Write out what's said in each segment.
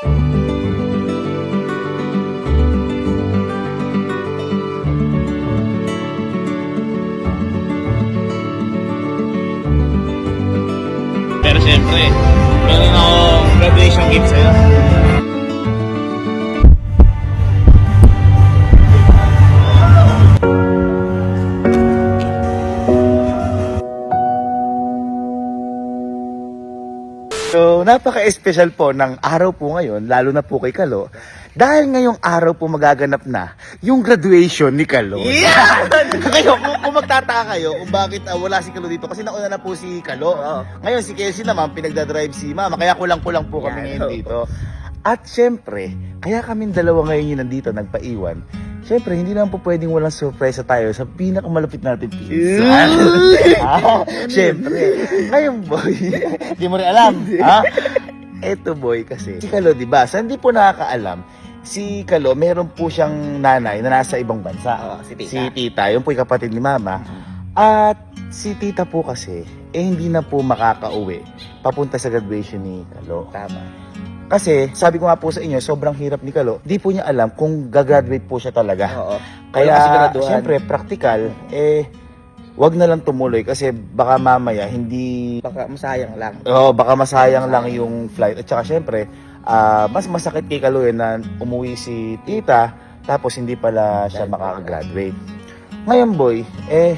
Pero syempre, meron akong graduation gift sa'yo. So, napaka-espesyal po ng araw po ngayon, lalo na po kay Kalo, dahil ngayong araw po magaganap na yung graduation ni Kalo. Yeah! Kayo, kung magtataka kayo kung bakit wala si Kalo dito, kasi nauna na po si Kalo. Ngayon si Kelsey naman, pinagdadrive si Mama, kaya kulang-kulang po kami ngayon dito. At syempre, kaya kaming dalawa ngayon yung nandito, nagpaiwan. Syempre, hindi naman po pwedeng walang surprise tayo sa pinakamalapit natin pinsan. Syempre. Ngayon, boy, hindi mo rin alam. Eto, boy, kasi si Kalo, diba? Sa hindi po nakakaalam, si Kalo, meron po siyang nanay na nasa ibang bansa. Si Tita. Si Tita, yun po yung kapatid ni Mama. At si Tita po kasi, hindi na po makakauwi papunta sa graduation ni Kalo. Tama. Kasi, sabi ko nga po sa inyo, sobrang hirap ni Kalo. Di po niya alam kung gagraduate po siya talaga. Oo. Kaya, siyempre, practical, wag na lang tumuloy kasi baka mamaya hindi... Baka masayang lang. baka masayang lang yung flight. At saka, siyempre, mas masakit kay Kalo na umuwi si Tita, tapos hindi pala siya makakagraduate. Ngayon, boy,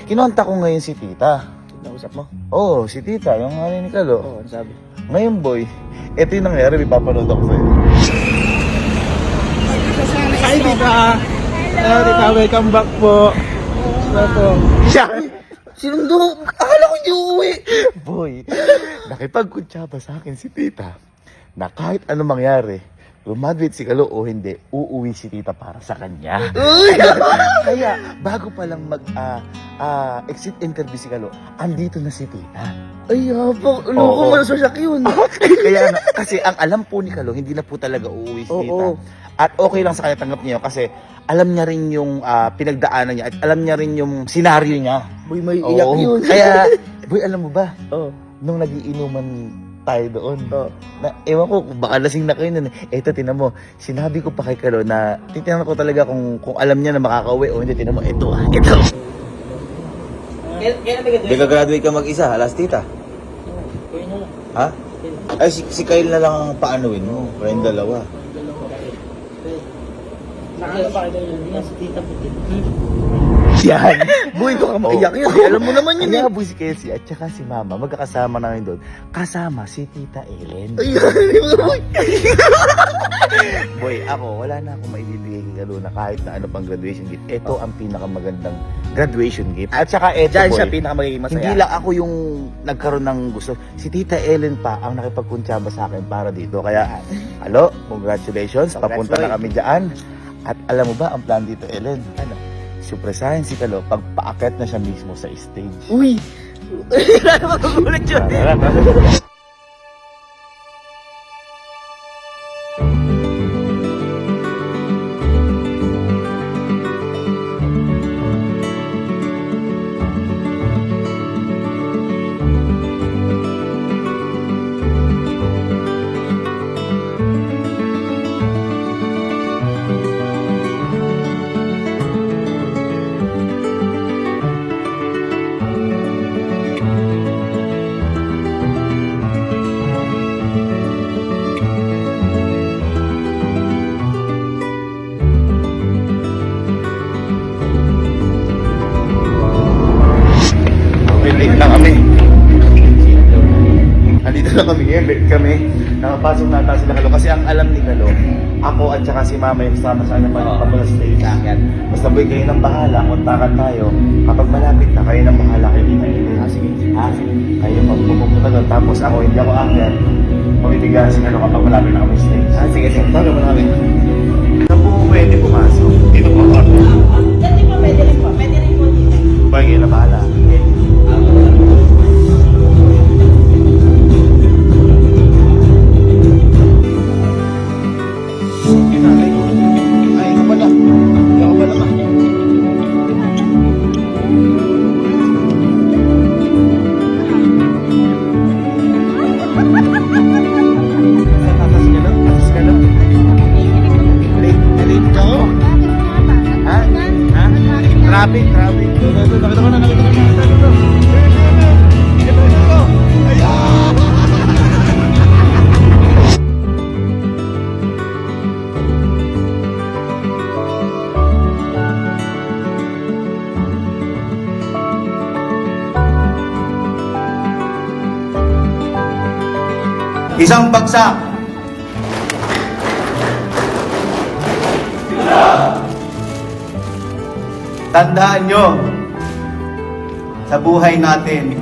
kinontak ko ngayon si Tita. Nausap mo? Oo, si Tita, yung ano ni Kalo. Oo, ano sabi? Ngayon, boy, ito yung nangyari, may papanood ako sa'yo. Hi, Tita! Hello, Tita. Welcome back po. Ito. Siya! Sinundo! Akala ko hindi uuwi! Boy, nakipagkutsaba sa akin si Tita na kahit ano mangyari, graduate si Kalo o hindi, uuwi si Tita para sa kanya. Kaya, bago pa lang exit interview si Kalo, andito na si Tita. Ay, habang Oo. malasasyak yun. Kaya na, kasi ang alam po ni Kalo, hindi na po talaga uuwi si Tita. Oo. At okay lang sa kanya, tanggap niya yun kasi alam niya rin yung pinagdaanan niya at alam niya rin yung senaryo niya. Boy, may iyak Oo. yun. Kaya, boy, alam mo ba, Oo. nung nagiinuman tayo doon, Oo. na, ewan ko, baka lasing na kayo nun. Eto, tinan mo, sinabi ko pa kay Kalo na titignan ko talaga kung alam niya na makakauwi o hindi. Tinan mo, ito. Kailan may Di ka graduate ka mag-isa, alas Tita. Ha? Ay, si Kyle na lang ang paanuin mo. Kayong dalawa. Nakala pa kayo yun. Si Tita Putin. Yan. Boy, baka maiyak yun. Oo. Alam mo naman yun. Kaya boy si Kelsey at saka si Mama, magkakasama na rin doon. Kasama si Tita Ellen. Ay, boy. Boy, ako, wala na akong maibibigay kay Kalo na kahit na ano pang graduation gift. Ito ang pinakamagandang graduation gift. At saka ito, Diyan boy, siya pinakamagiging masaya. hindi lang ako yung nagkaroon ng gusto. Si Tita Ellen pa ang nakipagkuntsaba sa akin para dito. Kaya, halo, congratulations. Papunta na kami dyan. At alam mo ba ang plan dito, Ellen? Ano? Surpresahin si Kalo pag paakit na siya mismo sa stage. Uy! Lalo magugulat yun. Tara. Late na kami. Andito na kami ngayon, late kami. Nakapasok na ata sila Kalo. Kasi ang alam ni Kalo, ako at saka si Mama yung kasama sa kanya papunta sa stage. Basta boy, kayo nang bahala, kontakan tayo. Kapag malapit na, kayo nang bahala kayo dito. Sige. Kayo magpupunta doon. Tapos ako, hindi ako akyat. Pamitigahan si Kalo kapag malapit na kami sa stage. Sige. Bago mo namin. Saan po pwede pumasok? Dito po. Pwede po, pwede rin po. Pwede rin po dito. Boy, kayo na bahala. Ay, ikaw pala. Ikaw pala ka. Tatas ka lang. Traffic. Nakita ko na. Ito. Ayan! Isang bagsak. Tandaan nyo, sa buhay natin,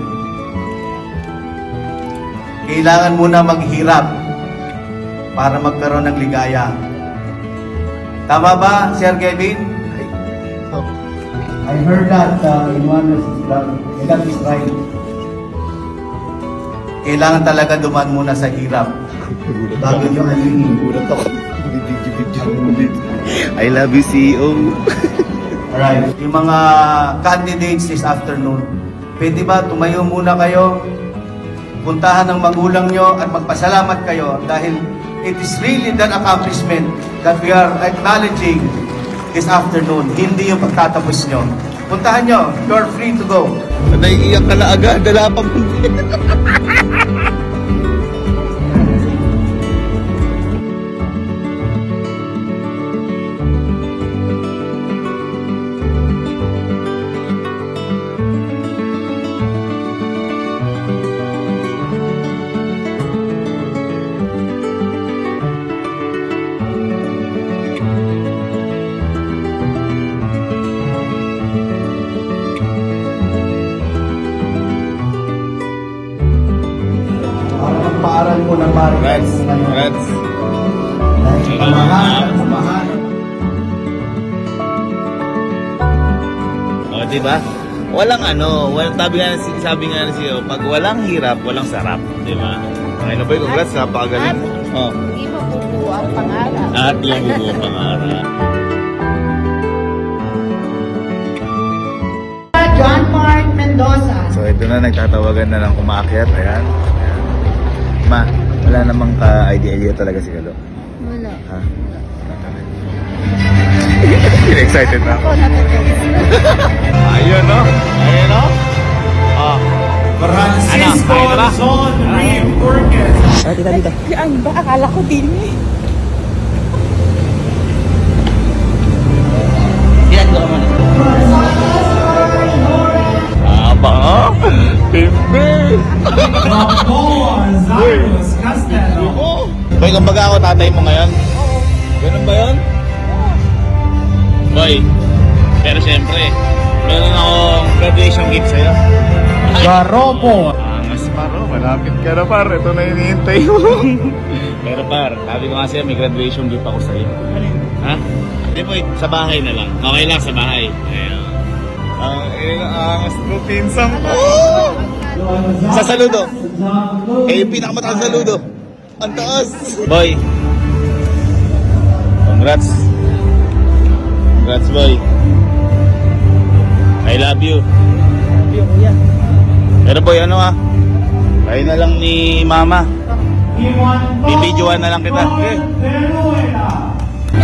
kailangan muna maghirap para magkaroon ng ligaya. Tama ba, Sir Kevin? I heard that in one of his right. Kailangan talaga duman muna sa hirap bago nyo alingin. Gulat ako. I love you, CEO. Alright. Yung mga candidates this afternoon, pwede ba tumayo muna kayo, puntahan ng magulang nyo at magpasalamat kayo dahil it is really that accomplishment that we are acknowledging this afternoon, hindi yung pagtatapos nyo. Puntahan nyo, you're free to go. Naiiyak ka na agad. Dala pang Para magpaaral mo ng marites ngayon. Dahil pamahan. O, diba? Walang sabi nga na siya, pag walang hirap, walang sarap. Diba? Okay na ba yung congrats, napakagaling. Oh. Hindi mabubuo ang pangarap. At yung bubuo pangarap. John Mark Mendoza. So ito na, nagtatawagan na lang kumaakyat. Ayan. Ma, wala namang ka-idea talaga si Kalo. Wala. Ha? Excited na ako. Ako natatalis. Ayun, no? Ayun, no? Oh. Francisco Zon Reed Burgess. Ano ba? Akala ko din eh. Aba, Timbe! Gonzalez Castelo. Oo. Boy, kumbaga ako tatay mo ngayon? Oo. Ganun ba yun? Boy, pero syempre, meron akong graduation gift sa'yo. Garopo. Angas paro, malapit ka na par. Ito na hinihintay mo. Pero par, sabi ko nga sa'yo, may graduation gift ako sa'yo. Ha? Hindi boy, sa bahay na lang. Okay lang sa bahay. Ayun. Angas mo, pinsang ko. Sa saludo. Eh, yung pinakamataas sa saludo. Ang taas. Boy. Congrats. Congrats, boy. I love you. Pero boy, ano kayo na lang ni mama. Bibidyoan na lang kita. Okay.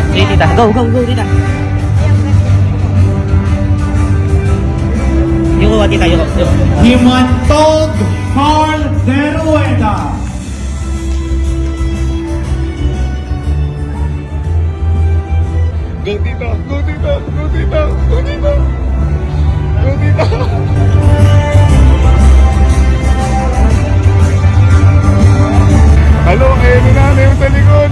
Sige, tita. Go, tita. Yung tita, yung. Himantog Carl de Rueda. Go tita, go tita, go tita, go tita. Go tita. Halo, kayo ni nanay mo sa likod.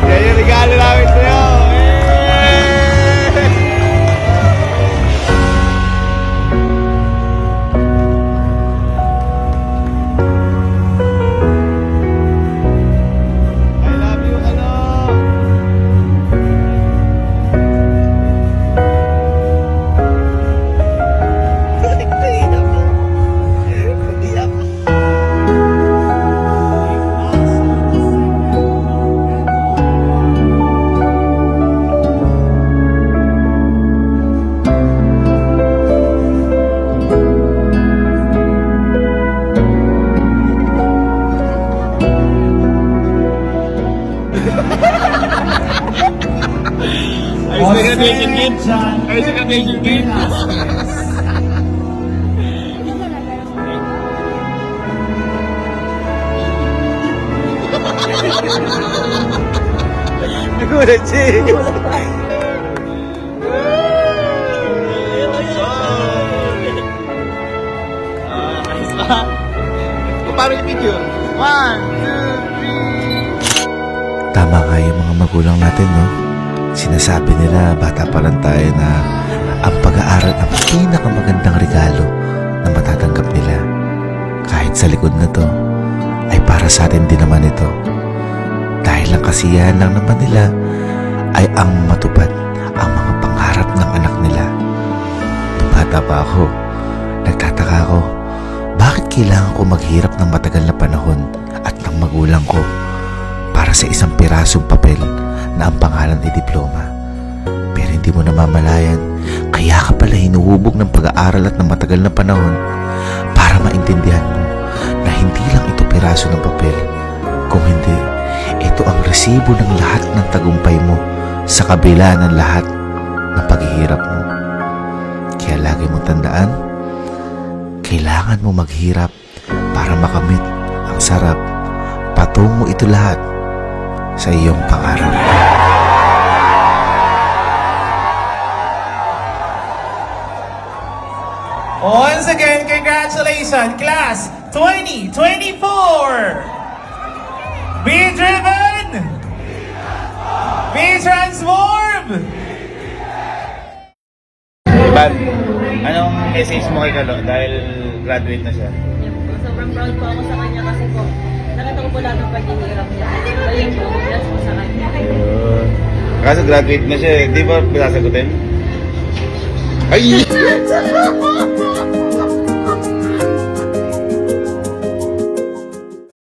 Yan yung regalo namin sa'yo. Eh! Ayos na graduation gift. Ayos na graduation gift. Nagulat siya eh. Ayos ba? Paano yung picture? 1, 2, 3. Tama nga yung mga magulang natin, no? Sinasabi nila, bata pa lang tayo na ang pag-aaral ang pinakamagandang regalo na matatanggap nila. Kahit sa likod na to, ay para sa atin din naman ito. Dahil ang kasiyahan lang naman nila ay ang matupad ang mga pangarap ng anak nila. Bata pa ako, nagtataka ako, bakit kailangan ko maghirap ng matagal na panahon at ng magulang ko para sa isang pirasong papel na ang pangalan ay diploma. Pero hindi mo namamalayan, kaya ka pala hinuhubog ng pag-aaral at ng matagal na panahon para maintindihan mo na hindi lang ito piraso ng papel, kung hindi, ito ang resibo ng lahat ng tagumpay mo sa kabila ng lahat ng paghihirap mo. Kaya lagi mong tandaan, kailangan mo maghirap para makamit ang sarap. Patungo ito lahat sa iyong pangarap. Once again, congratulations, class 2024! Be driven! Be transformed! Iban, anong message mo kay Kalo dahil graduate na siya? Sobrang proud po ako sa kanya kasi po nakita ko po lahat ng paghihirap niya. Ayun po, congrats po sa kanya. Kaso graduate na siya, di ba pinasagutin? Ay!